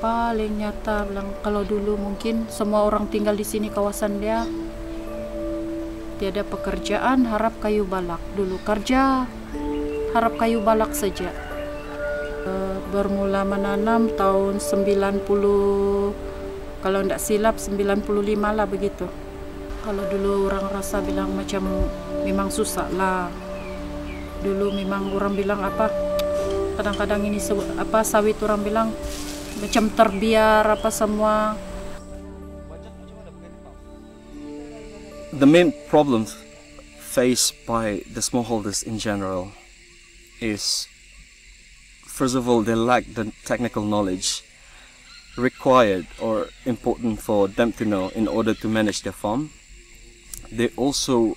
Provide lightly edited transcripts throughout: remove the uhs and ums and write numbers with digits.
paling nyata bilang kalau dulu mungkin semua orang tinggal di sini kawasan dia tiada pekerjaan, harap kayu balak dulu kerja, harap kayu balak saja. Bermula menanam tahun 90, kalau tidak silap 95 lah begitu. Kalau dulu orang rasa bilang macam memang susah lah. Dulu memang orang bilang apa, kadang-kadang ini apa sawit orang bilang macam terbiar apa semua. The main problems faced by the smallholders in general is, first of all, they lack the technical knowledge required or important for them to know in order to manage their farm. They also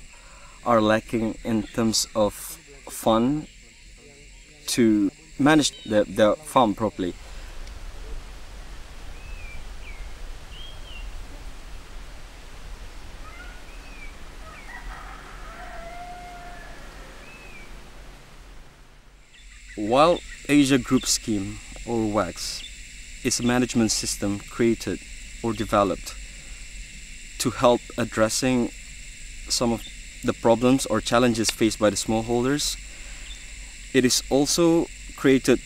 are lacking in terms of fund to manage their farm properly. While Asia Group Scheme, or WAGS, is a management system created or developed to help addressing some of the problems or challenges faced by the smallholders, it is also created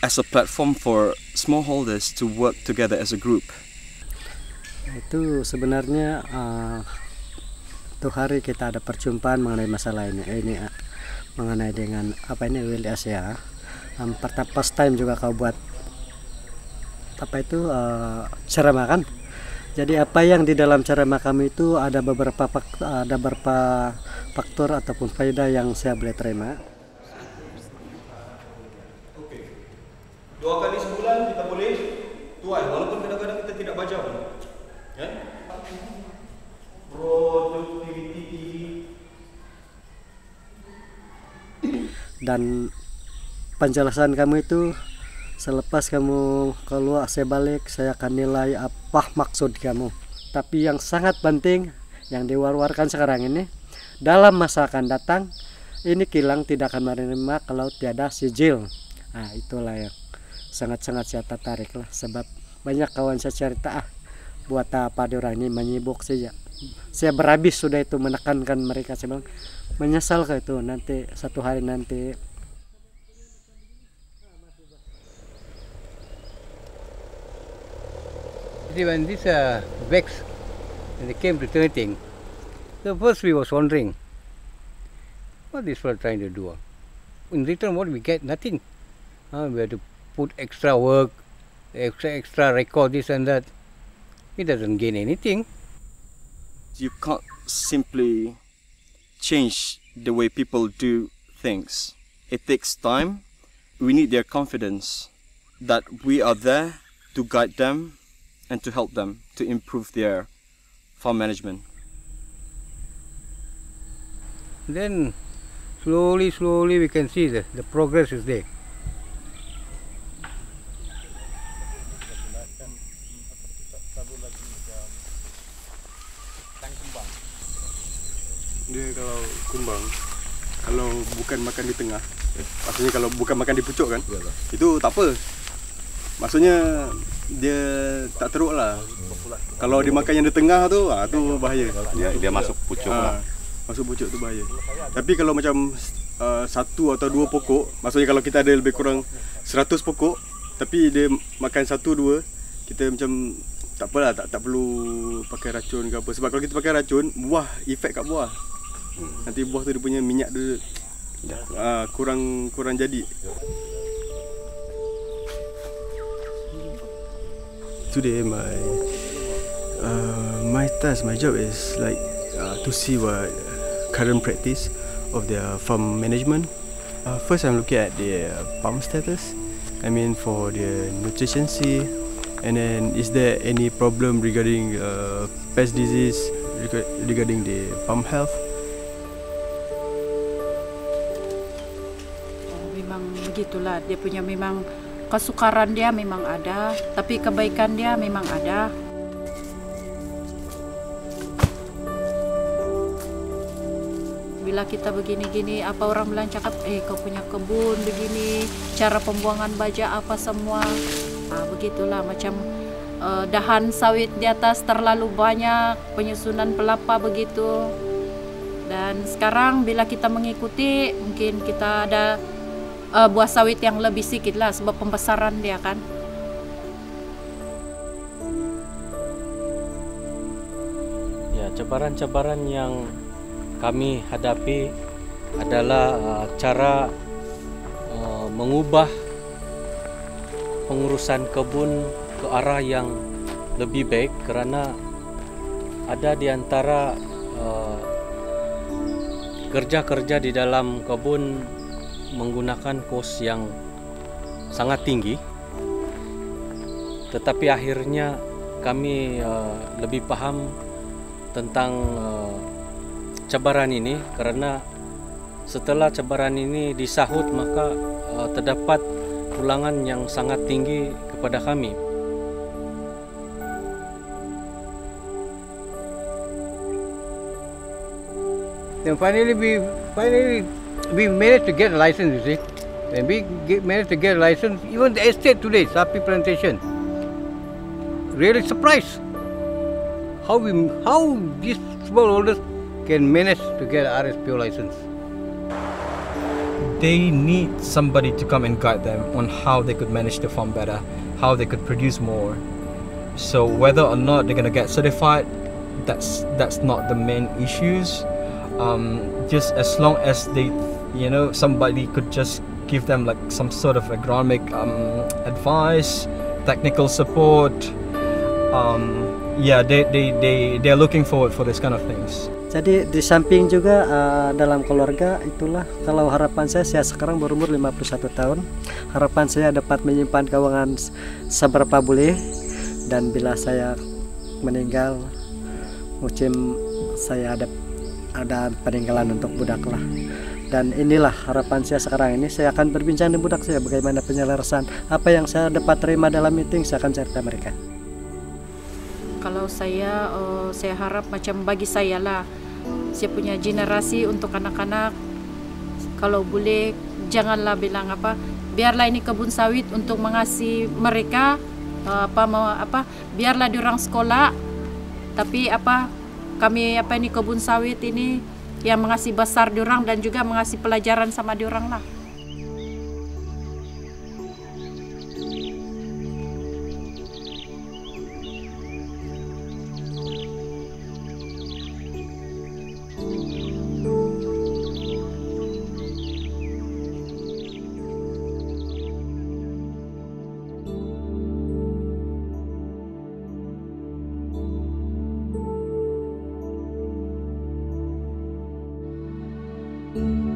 as a platform for smallholders to work together as a group. Itu sebenarnya tuh hari kita ada perjumpaan mengenai masalah ini mengenai dengan apa ini Willy Asia. First time juga kau buat apa itu ceramah kan. Jadi apa yang di dalam ceramah kami itu ada beberapa faktor ataupun faedah yang saya boleh terima. Oke. 2 kali sebulan kita boleh tuai walaupun kadang-kadang kita tidak baca pun. Ya? Productivity. Dan penjelasan kamu itu selepas kamu keluar saya balik, saya akan nilai apa maksud kamu. Tapi yang sangat penting yang diwar-warkan sekarang ini, dalam masa akan datang ini kilang tidak akan menerima kalau tiada sijil. Nah itulah yang sangat-sangat saya tertarik lah, sebab banyak kawan saya cerita buat apa dia orang ini menyibuk saja. Saya berhabis sudah itu menekankan mereka, saya bilang menyesal ke itu nanti satu hari nanti. When this Vex, when they came to Ternting, the first we was wondering, what this fellow trying to do? In return, what we get? Nothing. We have to put extra work, extra record, this and that. It doesn't gain anything. You can't simply change the way people do things. It takes time. We need their confidence that we are there to guide them and to help them to improve their farm management. Then slowly we can see the progress is there. Dia kalau kumbang, kalau bukan makan di tengah, maksudnya kalau bukan makan di pucuk kan, itu tak apa. Maksudnya dia tak teruk lah. Kalau dia makan yang di tengah tu, tu bahaya. Dia masuk pucuk lah. Masuk pucuk tu bahaya. Tapi kalau macam 1 atau 2 pokok, maksudnya kalau kita ada lebih kurang 100 pokok, tapi dia makan 1, 2, kita macam tak apalah, tak perlu pakai racun ke apa. Sebab kalau kita pakai racun, buah, efek kat buah. Nanti buah tu dia punya minyak dia kurang jadi. Today my task, my job is like to see what current practice of their farm management. First I'm looking at the palm status, I mean for the nutritioncy, and then is there any problem regarding pest disease, regarding the palm health. Memang begitulah, dia punya memang kesukaran dia memang ada, tapi kebaikan dia memang ada. Bila kita begini-gini, apa orang bilang cakap, kau punya kebun begini, cara pembuangan baja apa semua. Begitulah macam dahan sawit di atas terlalu banyak, penyusunan pelapa begitu. Dan sekarang bila kita mengikuti, mungkin kita ada buah sawit yang lebih sedikit lah sebab pembesaran dia kan. Ya, cabaran-cabaran yang kami hadapi adalah cara mengubah pengurusan kebun ke arah yang lebih baik, kerana ada di antara kerja-kerja di dalam kebun menggunakan kos yang sangat tinggi, tetapi akhirnya kami lebih paham tentang cabaran ini, karena setelah cabaran ini disahut maka terdapat pulangan yang sangat tinggi kepada kami. Then finally we managed to get a license, you see. When we managed to get a license, even the estate today, Sapi Plantation, really surprised how these smallholders can manage to get an RSPO license. They need somebody to come and guide them on how they could manage the farm better, how they could produce more. So whether or not they're gonna get certified, that's not the main issues. Just as long as they, somebody could just give them like some sort of agronomic advice, technical support. They're looking forward for this kind of things. Jadi di samping juga dalam keluarga itulah, kalau harapan saya sekarang berumur 51 tahun, harapan saya dapat menyimpan keuangan seberapa boleh, dan bila saya meninggal mungkin saya ada peninggalan untuk budak lah. Dan inilah harapan saya sekarang ini. Saya akan berbincang dengan budak saya bagaimana penyelarasan apa yang saya dapat terima dalam meeting, saya akan cerita mereka. Kalau saya harap macam bagi saya lah, saya punya generasi untuk anak-anak, kalau boleh janganlah bilang biarlah ini kebun sawit untuk mengasihi mereka, biarlah diorang sekolah, tapi kami ini kebun sawit ini yang mengasih besar diorang dan juga mengasih pelajaran sama diorang lah. Thank you.